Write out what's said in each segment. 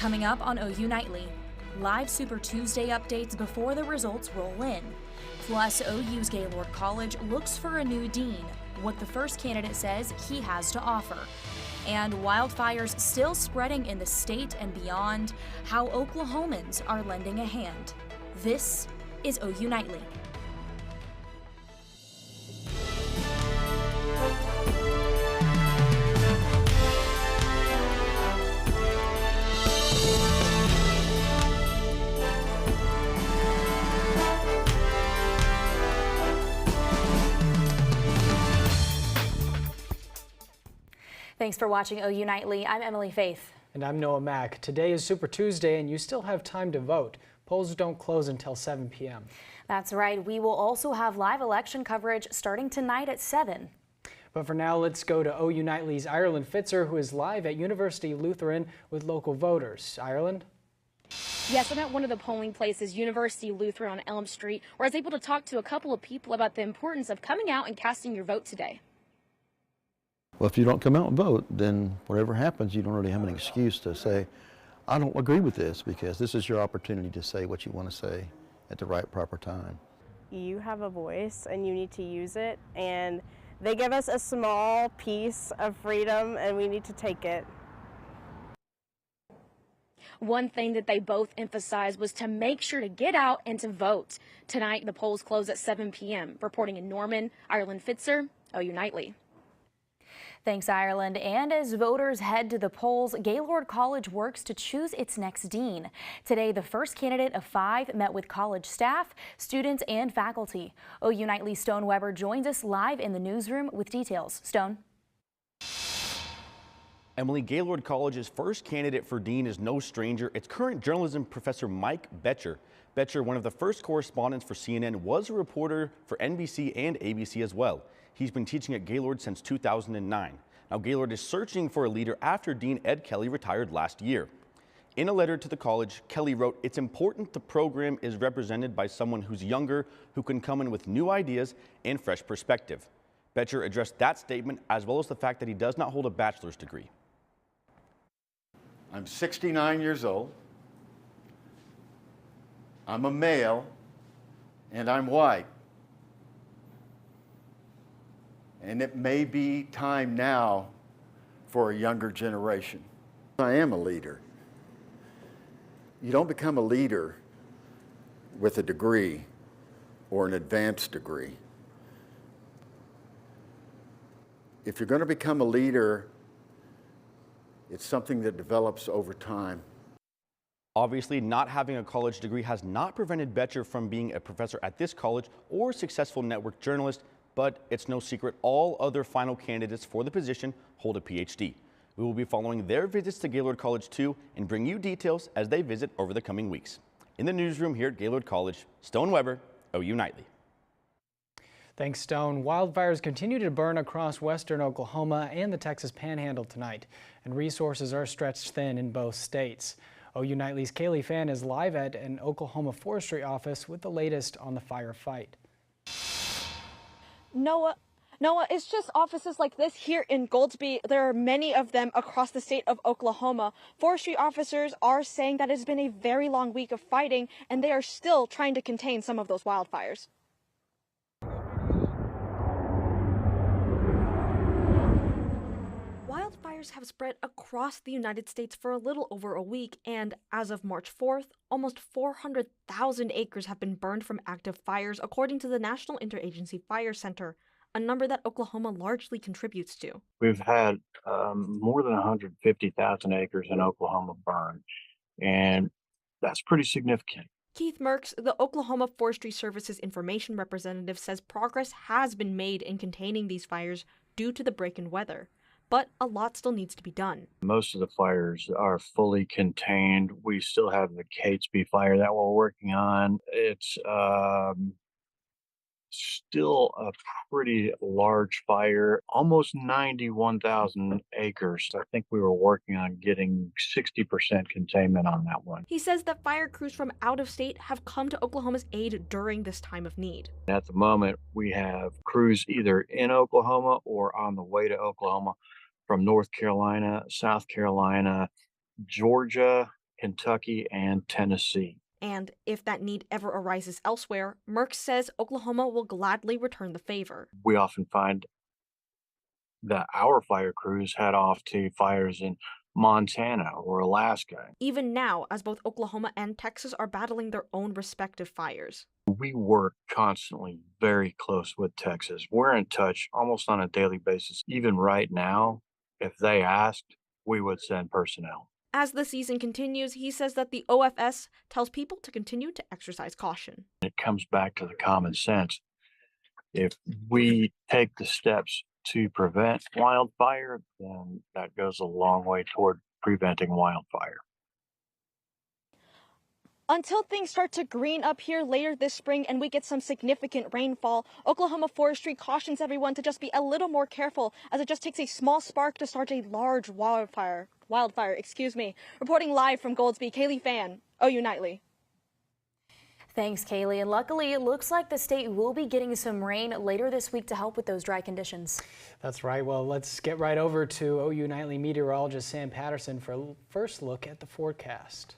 Coming up on OU Nightly, live Super Tuesday updates before the results roll in. Plus, OU's Gaylord College looks for a new dean, what the first candidate says he has to offer. And wildfires still spreading in the state and beyond, how Oklahomans are lending a hand. This is OU Nightly. Thanks for watching OU Nightly. I'm Emily Faith. And I'm Noah Mack. Today is Super Tuesday and you still have time to vote. Polls don't close until 7 p.m. That's right. We will also have live election coverage starting tonight at 7. But for now, let's go to OU Nightly's Ireland Fitzer, who is live at University Lutheran with local voters. Ireland? Yes, I'm at one of the polling places, University Lutheran on Elm Street, where I was able to talk to a couple of people about the importance of coming out and casting your vote today. Well, if you don't come out and vote, then whatever happens, you don't really have an excuse to say, I don't agree with this, because this is your opportunity to say what you want to say at the right, proper time. You have a voice and you need to use it, and they give us a small piece of freedom and we need to take it. One thing that they both emphasized was to make sure to get out and to vote. Tonight, the polls close at 7 p.m. Reporting in Norman, Ireland Fitzer, OU Nightly. Thanks, Ireland. And as voters head to the polls, Gaylord College works to choose its next dean. Today, the first candidate of 5 met with college staff, students, and faculty. OU Nightly's Stone Weber joins us live in the newsroom with details. Stone. Emily, Gaylord College's first candidate for dean is no stranger. It's current journalism professor Mike Boettcher. Boettcher, one of the first correspondents for CNN, was a reporter for NBC and ABC as well. He's been teaching at Gaylord since 2009. Now, Gaylord is searching for a leader after Dean Ed Kelly retired last year. In a letter to the college, Kelly wrote, "It's important the program is represented by someone who's younger, who can come in with new ideas and fresh perspective." Boettcher addressed that statement as well as the fact that he does not hold a bachelor's degree. I'm 69 years old. I'm a male, and I'm white. And it may be time now for a younger generation. I am a leader. You don't become a leader with a degree or an advanced degree. If you're going to become a leader, it's something that develops over time. Obviously, not having a college degree has not prevented Boettcher from being a professor at this college or a successful network journalist, but it's no secret all other final candidates for the position hold a PhD. We will be following their visits to Gaylord College too and bring you details as they visit over the coming weeks. In the newsroom here at Gaylord College, Stone Weber, OU Nightly. Thanks, Stone. Wildfires continue to burn across western Oklahoma and the Texas Panhandle tonight, and resources are stretched thin in both states. OU Nightly's Kaylee Fan is live at an Oklahoma forestry office with the latest on the fire fight. Noah, it's just offices like this here in Goldsby. There are many of them across the state of Oklahoma. Forestry officers are saying that it's been a very long week of fighting, and they are still trying to contain some of those wildfires. Wildfires have spread across the United States for a little over a week, and as of March 4th, almost 400,000 acres have been burned from active fires, according to the National Interagency Fire Center, a number that Oklahoma largely contributes to. We've had more than 150,000 acres in Oklahoma burned, and that's pretty significant. Keith Merks, the Oklahoma Forestry Service's information representative, says progress has been made in containing these fires due to the break in weather. But a lot still needs to be done. Most of the fires are fully contained. We still have the Catesby fire that we're working on. It's still a pretty large fire, almost 91,000 acres. I think we were working on getting 60% containment on that one. He says that fire crews from out of state have come to Oklahoma's aid during this time of need. At the moment, we have crews either in Oklahoma or on the way to Oklahoma from North Carolina, South Carolina, Georgia, Kentucky, and Tennessee. And if that need ever arises elsewhere, Merck says Oklahoma will gladly return the favor. We often find that our fire crews head off to fires in Montana or Alaska. Even now, as both Oklahoma and Texas are battling their own respective fires. We work constantly very close with Texas. We're in touch almost on a daily basis. Even right now, if they asked, we would send personnel. As the season continues, he says that the OFS tells people to continue to exercise caution. It comes back to the common sense. If we take the steps to prevent wildfire, then that goes a long way toward preventing wildfire. Until things start to green up here later this spring and we get some significant rainfall, Oklahoma Forestry cautions everyone to just be a little more careful, as it just takes a small spark to start a large wildfire. Reporting live from Goldsby, Kaylee Fan, OU Nightly. Thanks, Kaylee. And luckily, it looks like the state will be getting some rain later this week to help with those dry conditions. That's right. Well, let's get right over to OU Nightly meteorologist Sam Patterson for a first look at the forecast.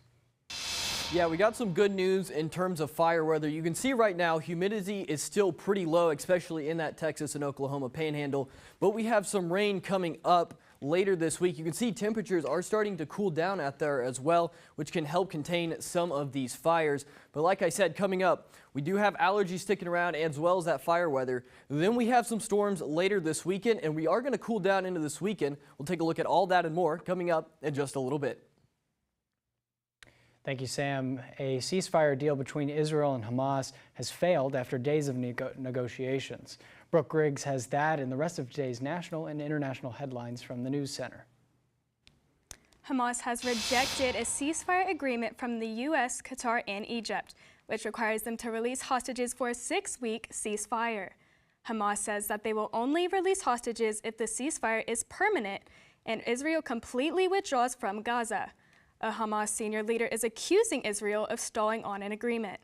Yeah, we got some good news in terms of fire weather. You can see right now humidity is still pretty low, especially in that Texas and Oklahoma panhandle. But we have some rain coming up later this week. You can see temperatures are starting to cool down out there as well, which can help contain some of these fires. But like I said, coming up, we do have allergies sticking around as well as that fire weather. Then we have some storms later this weekend, and we are going to cool down into this weekend. We'll take a look at all that and more coming up in just a little bit. Thank you, Sam. A ceasefire deal between Israel and Hamas has failed after days of negotiations. Brooke Griggs has that and the rest of today's national and international headlines from the News Center. Hamas has rejected a ceasefire agreement from the U.S., Qatar, and Egypt, which requires them to release hostages for a 6-week ceasefire. Hamas says that they will only release hostages if the ceasefire is permanent and Israel completely withdraws from Gaza. A Hamas senior leader is accusing Israel of stalling on an agreement.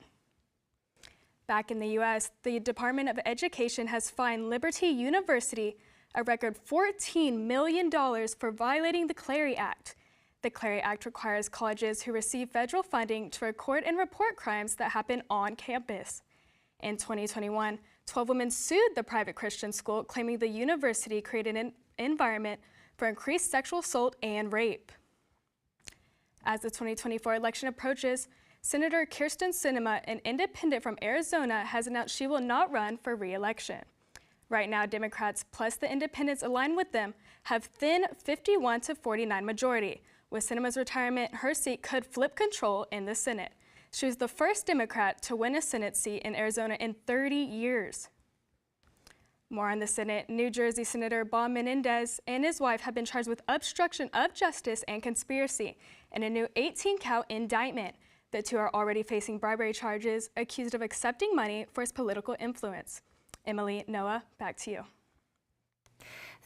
Back in the U.S., the Department of Education has fined Liberty University a record $14 million for violating the Clery Act. The Clery Act requires colleges who receive federal funding to record and report crimes that happen on campus. In 2021, 12 women sued the private Christian school, claiming the university created an environment for increased sexual assault and rape. As the 2024 election approaches, Senator Kyrsten Sinema, an independent from Arizona, has announced she will not run for re-election. Right now, Democrats plus the independents aligned with them have thin 51 to 49 majority. With Sinema's retirement, her seat could flip control in the Senate. She was the first Democrat to win a Senate seat in Arizona in 30 years. More on the Senate. New Jersey Senator Bob Menendez and his wife have been charged with obstruction of justice and conspiracy in a new 18-count indictment. The two are already facing bribery charges, accused of accepting money for his political influence. Emily, Noah, back to you.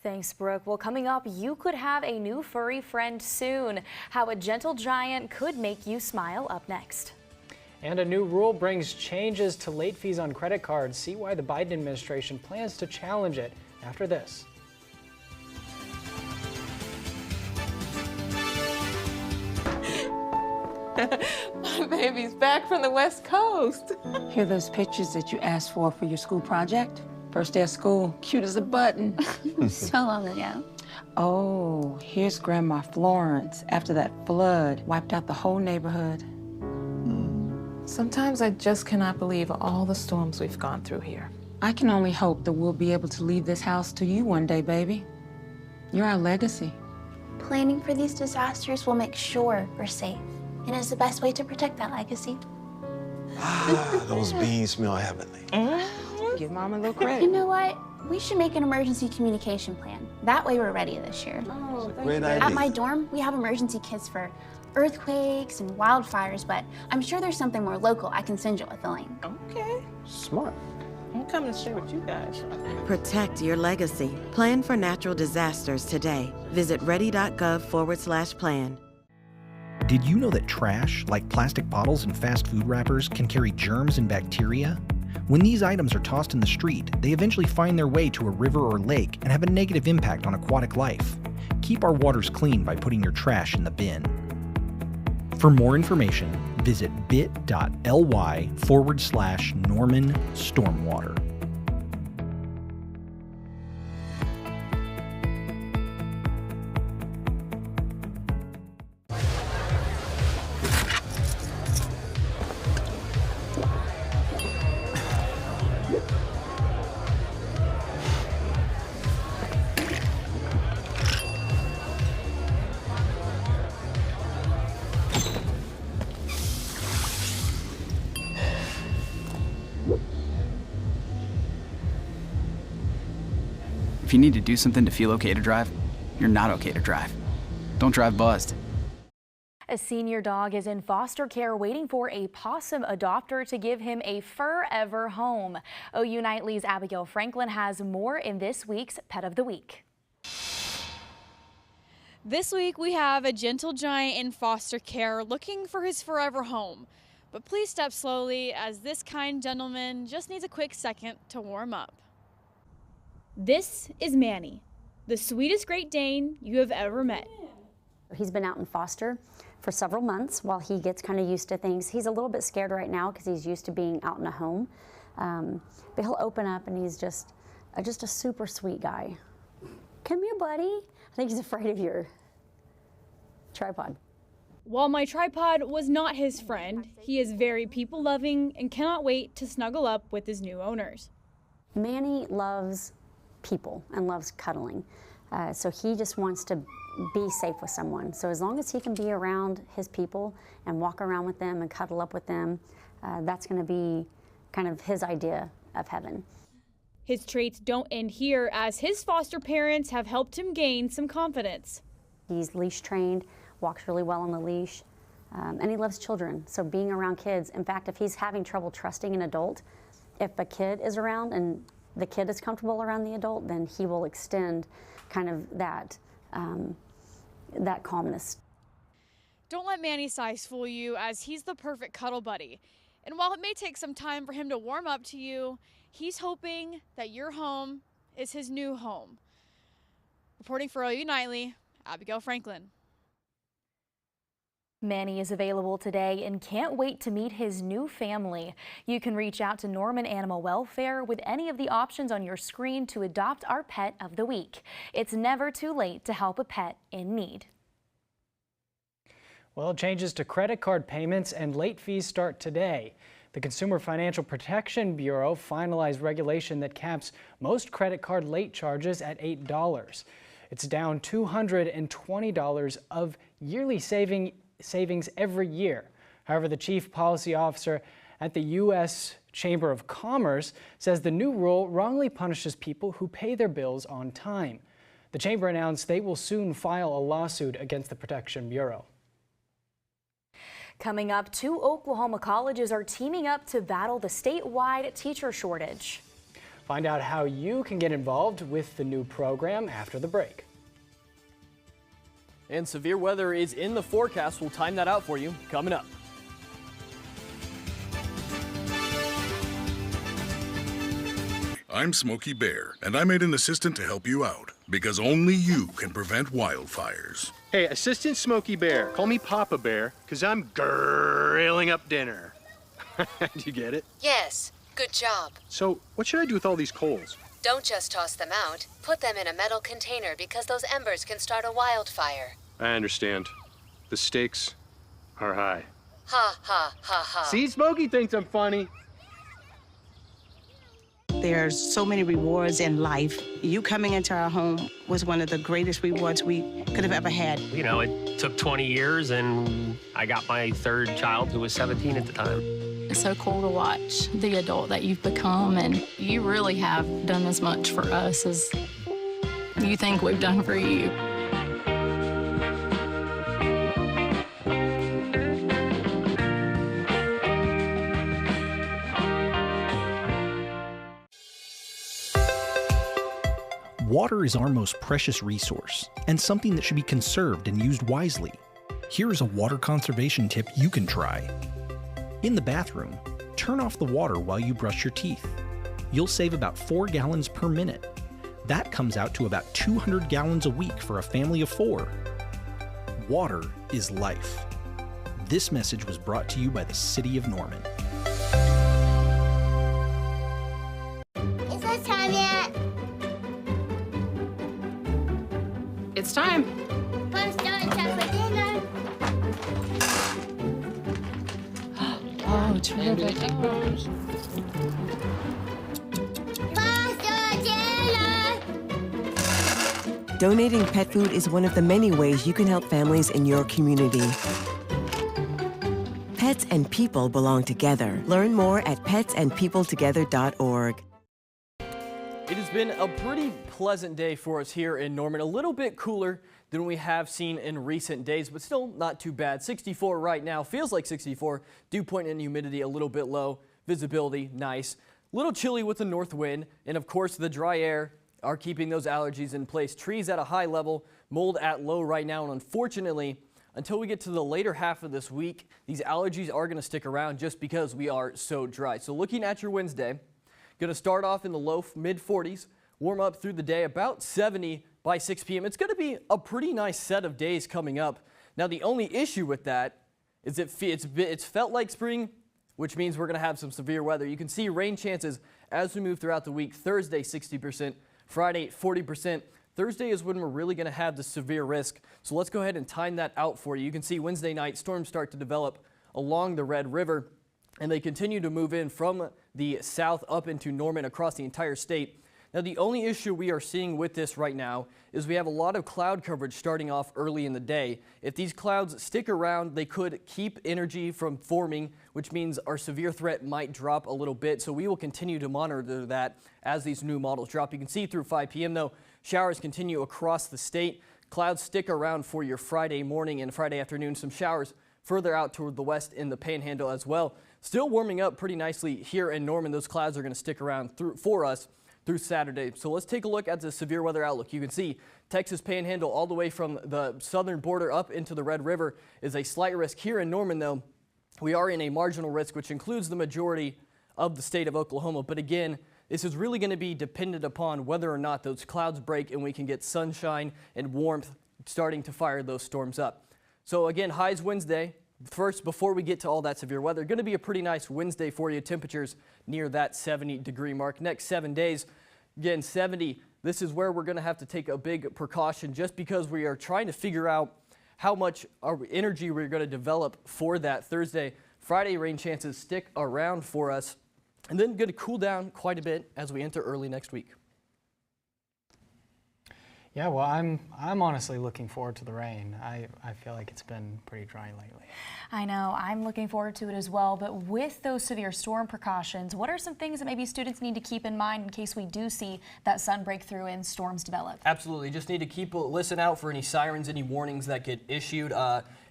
Thanks, Brooke. Well, coming up, you could have a new furry friend soon. How a gentle giant could make you smile up next. And a new rule brings changes to late fees on credit cards. See why the Biden administration plans to challenge it after this. My baby's back from the West Coast. Here are those pictures that you asked for your school project? First day of school, cute as a button. So long ago. Oh, here's Grandma Florence after that flood wiped out the whole neighborhood. Sometimes I just cannot believe all the storms we've gone through here. I can only hope that we'll be able to leave this house to you one day, baby. You're our legacy. Planning for these disasters will make sure we're safe, and is the best way to protect that legacy. Ah, those beans smell heavenly. Give Mom a little credit. You know what? We should make an emergency communication plan. That way we're ready this year. Oh, Great idea. At my dorm, we have emergency kits for earthquakes and wildfires, but I'm sure there's something more local I can send you with the link. Okay. Smart. I'm coming to share with you guys. Protect your legacy. Plan for natural disasters today. Visit ready.gov/plan. Did you know that trash, like plastic bottles and fast food wrappers, can carry germs and bacteria? When these items are tossed in the street, they eventually find their way to a river or lake and have a negative impact on aquatic life. Keep our waters clean by putting your trash in the bin. For more information, visit bit.ly/Norman Stormwater. If you need to do something to feel okay to drive, you're not okay to drive. Don't drive buzzed. A senior dog is in foster care waiting for a possum adopter to give him a forever home. OU Nightly's Abigail Franklin has more in this week's Pet of the Week. This week we have a gentle giant in foster care looking for his forever home. But please step slowly as this kind gentleman just needs a quick second to warm up. This is Manny, the sweetest Great Dane you have ever met. He's been out in foster for several months while he gets kind of used to things. He's a little bit scared right now because he's used to being out in a home. But he'll open up and he's just a super sweet guy. Come here, buddy. I think he's afraid of your tripod. While my tripod was not his friend, he is very people-loving and cannot wait to snuggle up with his new owners. Manny loves people and loves cuddling. So he just wants to be safe with someone. So as long as he can be around his people and walk around with them and cuddle up with them, that's going to be kind of his idea of heaven. His traits don't end here, as his foster parents have helped him gain some confidence. He's leash trained, walks really well on the leash, and he loves children. So being around kids, in fact, if he's having trouble trusting an adult, if a kid is around and the kid is comfortable around the adult, then he will extend kind of that calmness. Don't let Manny's size fool you, as he's the perfect cuddle buddy. And while it may take some time for him to warm up to you, he's hoping that your home is his new home. Reporting for OU Nightly, Abigail Franklin. Manny is available today and can't wait to meet his new family. You can reach out to Norman Animal Welfare with any of the options on your screen to adopt our pet of the week. It's never too late to help a pet in need. Well, changes to credit card payments and late fees start today. The Consumer Financial Protection Bureau finalized regulation that caps most credit card late charges at $8. It's down $220 of yearly savings every year. However, the chief policy officer at the U.S. Chamber of Commerce says the new rule wrongly punishes people who pay their bills on time. The chamber announced they will soon file a lawsuit against the Protection Bureau. Coming up, 2 Oklahoma colleges are teaming up to battle the statewide teacher shortage. Find out how you can get involved with the new program after the break. And severe weather is in the forecast. We'll time that out for you coming up. I'm Smokey Bear, and I made an assistant to help you out, because only you can prevent wildfires. Hey, Assistant Smokey Bear, call me Papa Bear, because I'm grilling up dinner. Do you get it? Yes, good job. So, what should I do with all these coals? Don't just toss them out. Put them in a metal container because those embers can start a wildfire. I understand. The stakes are high. Ha, ha, ha, ha. See, Smokey thinks I'm funny. There's so many rewards in life. You coming into our home was one of the greatest rewards we could have ever had. You know, it took 20 years, and I got my third child, who was 17 at the time. It's so cool to watch the adult that you've become, and you really have done as much for us as you think we've done for you. Water is our most precious resource and something that should be conserved and used wisely. Here is a water conservation tip you can try. In the bathroom, turn off the water while you brush your teeth. You'll save about 4 gallons per minute. That comes out to about 200 gallons a week for a family of 4. Water is life. This message was brought to you by the City of Norman. Is it time yet? It's time. Time for dinner. Oh, terrific. Donating pet food is one of the many ways you can help families in your community. Pets and people belong together. Learn more at petsandpeopletogether.org. It has been a pretty pleasant day for us here in Norman. A little bit cooler than we have seen in recent days, but still not too bad. 64 right now, feels like 64. Dew point and humidity a little bit low. Visibility nice. A little chilly with the north wind, and of course the dry air are keeping those allergies in place. Trees at a high level, mold at low right now, and unfortunately, until we get to the later half of this week, these allergies are going to stick around just because we are so dry. So looking at your Wednesday, going to start off in the low mid 40s, warm up through the day, about 70 by 6 p.m. It's going to be a pretty nice set of days coming up. Now, the only issue with that is it's felt like spring, which means we're going to have some severe weather. You can see rain chances as we move throughout the week. Thursday, 60%. Friday, 40%. Thursday is when we're really going to have the severe risk. So let's go ahead and time that out for you. You can see Wednesday night storms start to develop along the Red River, and they continue to move in from the south up into Norman across the entire state. Now, the only issue we are seeing with this right now is we have a lot of cloud coverage starting off early in the day. If these clouds stick around, they could keep energy from forming, which means our severe threat might drop a little bit. So we will continue to monitor that as these new models drop. You can see through 5 p.m. though, showers continue across the state. Clouds stick around for your Friday morning and Friday afternoon. Some showers further out toward the west in the Panhandle as well. Still warming up pretty nicely here in Norman. Those clouds are going to stick around for us through Saturday. So let's take a look at the severe weather outlook. You can see Texas Panhandle all the way from the southern border up into the Red River is a slight risk. Here in Norman, though, we are in a marginal risk, which includes the majority of the state of Oklahoma. But again, this is really going to be dependent upon whether or not those clouds break and we can get sunshine and warmth starting to fire those storms up. So again, highs Wednesday. First, before we get to all that severe weather, going to be a pretty nice Wednesday for you. Temperatures near that 70-degree mark. Next 7 days, again, 70. This is where we're going to have to take a big precaution just because we are trying to figure out how much energy we're going to develop for that Thursday. Friday, rain chances stick around for us, and then going to cool down quite a bit as we enter early next week. Yeah, well, I'm honestly looking forward to the rain. I feel like it's been pretty dry lately. I know, I'm looking forward to it as well, but with those severe storm precautions, what are some things that maybe students need to keep in mind in case we do see that sun break through and storms develop? Absolutely, just need to listen out for any sirens, any warnings that get issued.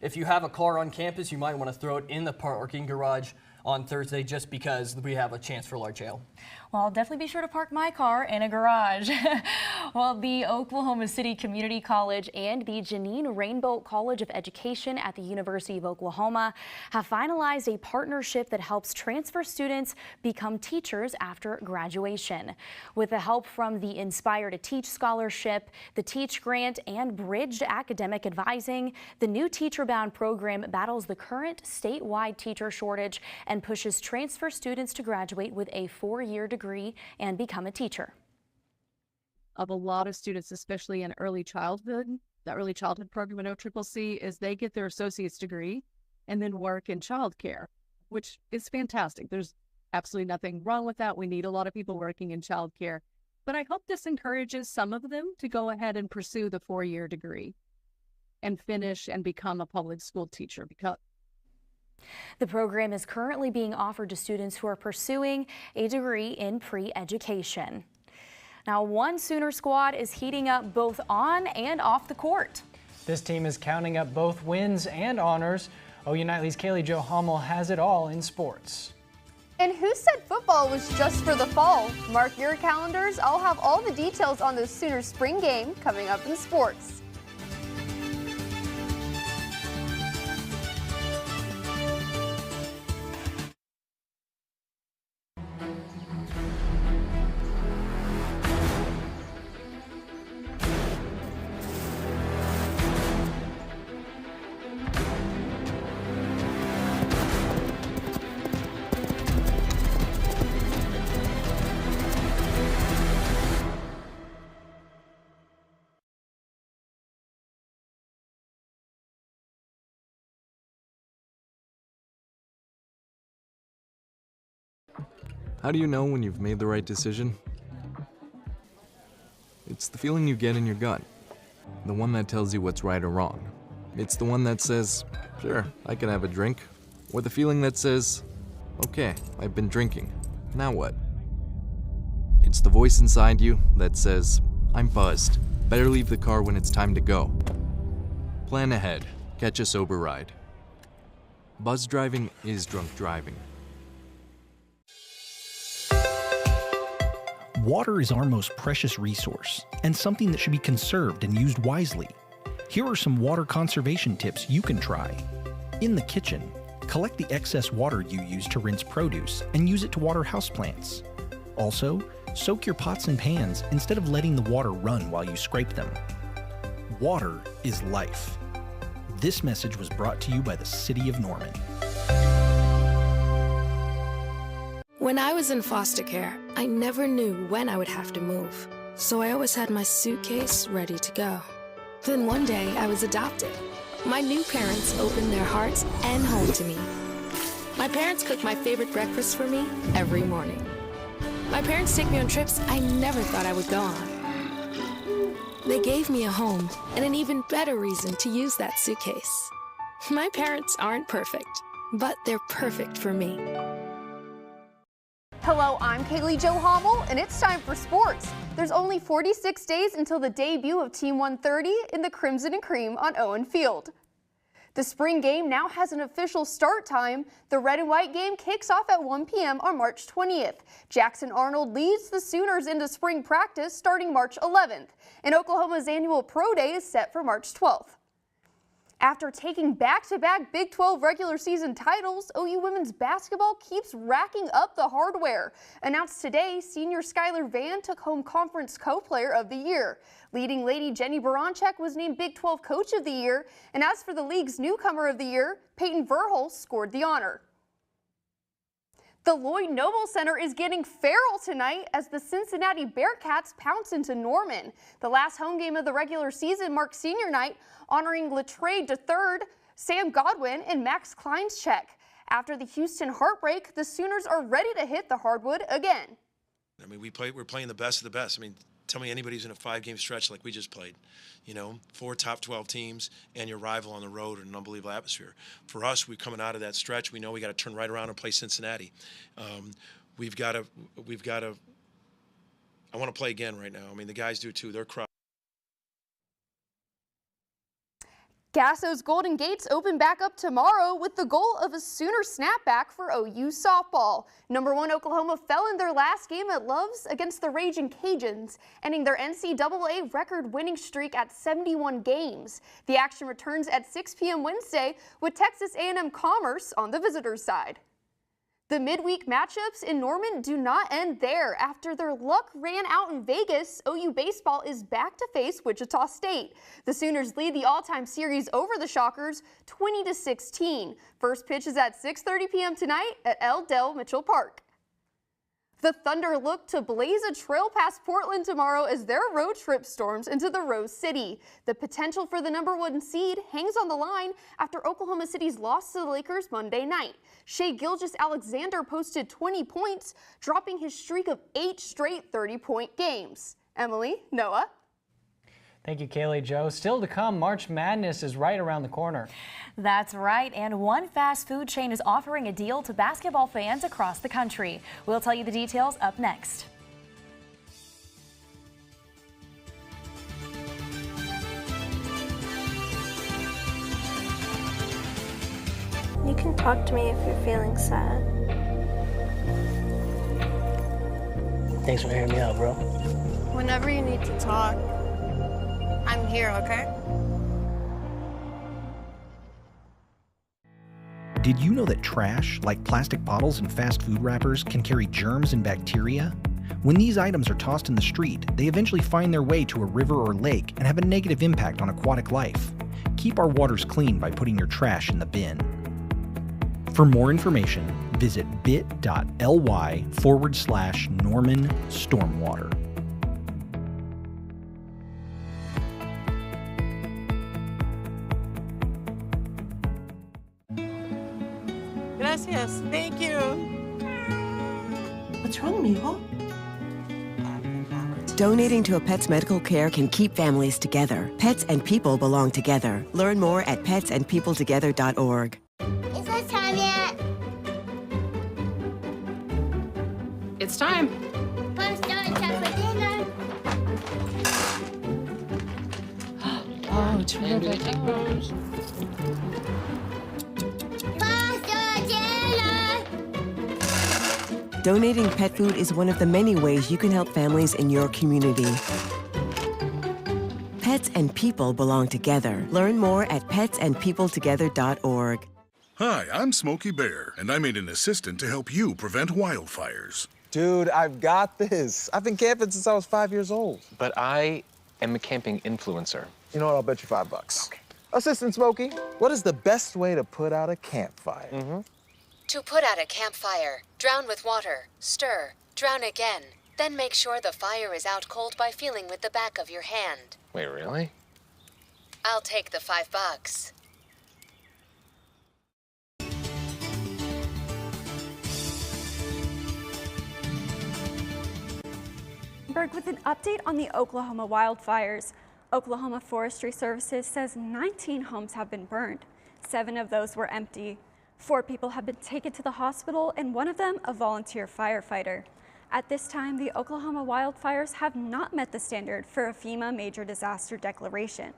If you have a car on campus, you might want to throw it in the parking garage on Thursday just because we have a chance for large hail. Well, I'll definitely be sure to park my car in a garage. Well, the Oklahoma City Community College and the Janine Rainbolt College of Education at the University of Oklahoma have finalized a partnership that helps transfer students become teachers after graduation. With the help from the Inspire to Teach Scholarship, the Teach Grant, and Bridged Academic Advising, the new teacher-bound program battles the current statewide teacher shortage and pushes transfer students to graduate with a 4-year degree and become a teacher. Of a lot of students, especially in early childhood, the early childhood program at OCCC is they get their associate's degree and then work in childcare, which is fantastic. There's absolutely nothing wrong with that. We need a lot of people working in childcare, but I hope this encourages some of them to go ahead and pursue the 4-year degree and finish and become a public school teacher. Because the program is currently being offered to students who are pursuing a degree in pre-education. Now, one Sooner squad is heating up both on and off the court. This team is counting up both wins and honors. OU Nightly's Kaylee Jo Hummel has it all in sports. And who said football was just for the fall? Mark your calendars. I'll have all the details on the Sooner spring game coming up in sports. How do you know when you've made the right decision? It's the feeling you get in your gut. The one that tells you what's right or wrong. It's the one that says, sure, I can have a drink. Or the feeling that says, okay, I've been drinking. Now what? It's the voice inside you that says, I'm buzzed. Better leave the car when it's time to go. Plan ahead. Catch a sober ride. Buzz driving is drunk driving. Water is our most precious resource and something that should be conserved and used wisely. Here are some water conservation tips you can try. In the kitchen, collect the excess water you use to rinse produce and use it to water houseplants. Also, soak your pots and pans instead of letting the water run while you scrape them. Water is life. This message was brought to you by the City of Norman. When I was in foster care, I never knew when I would have to move, so I always had my suitcase ready to go. Then one day, I was adopted. My new parents opened their hearts and home to me. My parents cook my favorite breakfast for me every morning. My parents take me on trips I never thought I would go on. They gave me a home and an even better reason to use that suitcase. My parents aren't perfect, but they're perfect for me. Hello, I'm Kaylee Jo Hommel, and it's time for sports. There's only 46 days until the debut of Team 130 in the Crimson and Cream on Owen Field. The spring game now has an official start time. The red and white game kicks off at 1 p.m. on March 20th. Jackson Arnold leads the Sooners into spring practice starting March 11th, and Oklahoma's annual Pro Day is set for March 12th. After taking back-to-back Big 12 regular season titles, OU women's basketball keeps racking up the hardware. Announced today, senior Skylar Vann took home Conference Co-Player of the Year. Leading lady Jenny Baranchek was named Big 12 Coach of the Year, and as for the league's Newcomer of the Year, Peyton Verhulst scored the honor. The Lloyd Noble Center is getting feral tonight as the Cincinnati Bearcats pounce into Norman. The last home game of the regular season marks senior night, honoring Latrade III, Sam Godwin, and Max Kleinschek. After the Houston heartbreak, the Sooners are ready to hit the hardwood again. I mean, we're playing the best of the best. I mean, tell me anybody who's in a 5-game stretch like we just played. You know, 4 top 12 teams and your rival on the road in an unbelievable atmosphere. For us, we're coming out of that stretch. We know we got to turn right around and play Cincinnati. We've got to. I want to play again right now. I mean, the guys do too. They're crushed. Gasso's Golden Gates open back up tomorrow with the goal of a Sooner snapback for OU softball. Number 1 Oklahoma fell in their last game at Love's against the Raging Cajuns, ending their NCAA record winning streak at 71 games. The action returns at 6 p.m. Wednesday with Texas A&M Commerce on the visitors' side. The midweek matchups in Norman do not end there. After their luck ran out in Vegas, OU baseball is back to face Wichita State. The Sooners lead the all-time series over the Shockers 20-16. First pitch is at 6:30 p.m. tonight at L. Dell Mitchell Park. The Thunder look to blaze a trail past Portland tomorrow as their road trip storms into the Rose City. The potential for the number 1 seed hangs on the line after Oklahoma City's loss to the Lakers Monday night. Shai Gilgeous-Alexander posted 20 points, dropping his streak of 8 straight 30-point games. Emily, Noah. Thank you, Kaylee Jo. Still to come, March Madness is right around the corner. That's right, and one fast food chain is offering a deal to basketball fans across the country. We'll tell you the details up next. You can talk to me if you're feeling sad. Thanks for hearing me out, bro. Whenever you need to talk, I'm here, okay? Did you know that trash, like plastic bottles and fast food wrappers, can carry germs and bacteria? When these items are tossed in the street, they eventually find their way to a river or lake and have a negative impact on aquatic life. Keep our waters clean by putting your trash in the bin. For more information, visit bit.ly/Norman Stormwater. Gracias. Thank you. What's wrong, mijo? Donating to a pet's medical care can keep families together. Pets and people belong together. Learn more at petsandpeopletogether.org. Is it time yet? It's time. Fun start time for dinner. Oh, terrific. Donating pet food is one of the many ways you can help families in your community. Pets and people belong together. Learn more at petsandpeopletogether.org. Hi, I'm Smokey Bear, and I made an assistant to help you prevent wildfires. Dude, I've got this. I've been camping since I was 5 years old. But I am a camping influencer. You know what? I'll bet you $5. Okay. Assistant Smokey, what is the best way to put out a campfire? To put out a campfire, drown with water, stir, drown again. Then make sure the fire is out cold by feeling with the back of your hand. Wait, really? I'll take the $5. With an update on the Oklahoma wildfires. Oklahoma Forestry Services says 19 homes have been burned. 7 of those were empty. 4 people have been taken to the hospital, and one of them a volunteer firefighter. At this time, the Oklahoma wildfires have not met the standard for a FEMA major disaster declaration.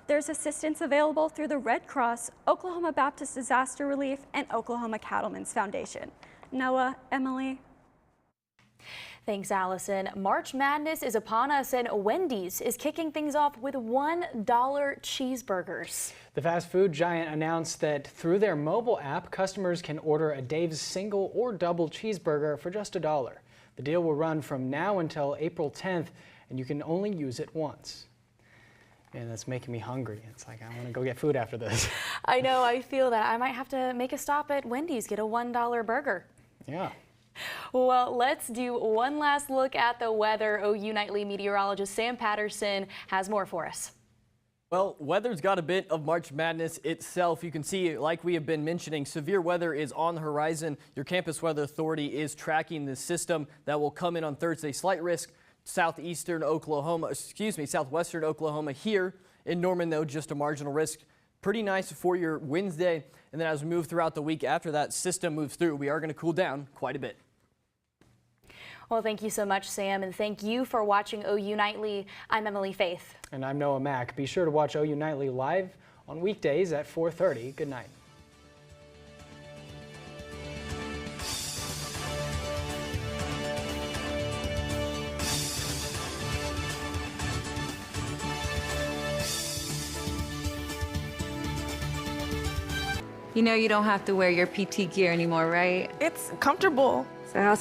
There's assistance available through the Red Cross, Oklahoma Baptist Disaster Relief, and Oklahoma Cattlemen's Foundation. Noah, Emily. Thanks, Allison. March Madness is upon us, and Wendy's is kicking things off with $1 cheeseburgers. The fast food giant announced that through their mobile app, customers can order a Dave's single or double cheeseburger for just $1. The deal will run from now until April 10th, and you can only use it once. Man, that's making me hungry. It's like I want to go get food after this. I know, I feel that. I might have to make a stop at Wendy's, get a $1 burger. Yeah. Well, let's do one last look at the weather. OU Nightly meteorologist Sam Patterson has more for us. Well, weather's got a bit of March Madness itself. You can see, like we have been mentioning, severe weather is on the horizon. Your Campus Weather Authority is tracking the system that will come in on Thursday. Slight risk southwestern Oklahoma here in Norman, though, just a marginal risk. Pretty nice for your Wednesday. And then as we move throughout the week after that system moves through, we are going to cool down quite a bit. Well, thank you so much, Sam, and thank you for watching OU Nightly. I'm Emily Faith. And I'm Noah Mack. Be sure to watch OU Nightly live on weekdays at 4:30. Good night. You know you don't have to wear your PT gear anymore, right? It's comfortable. So how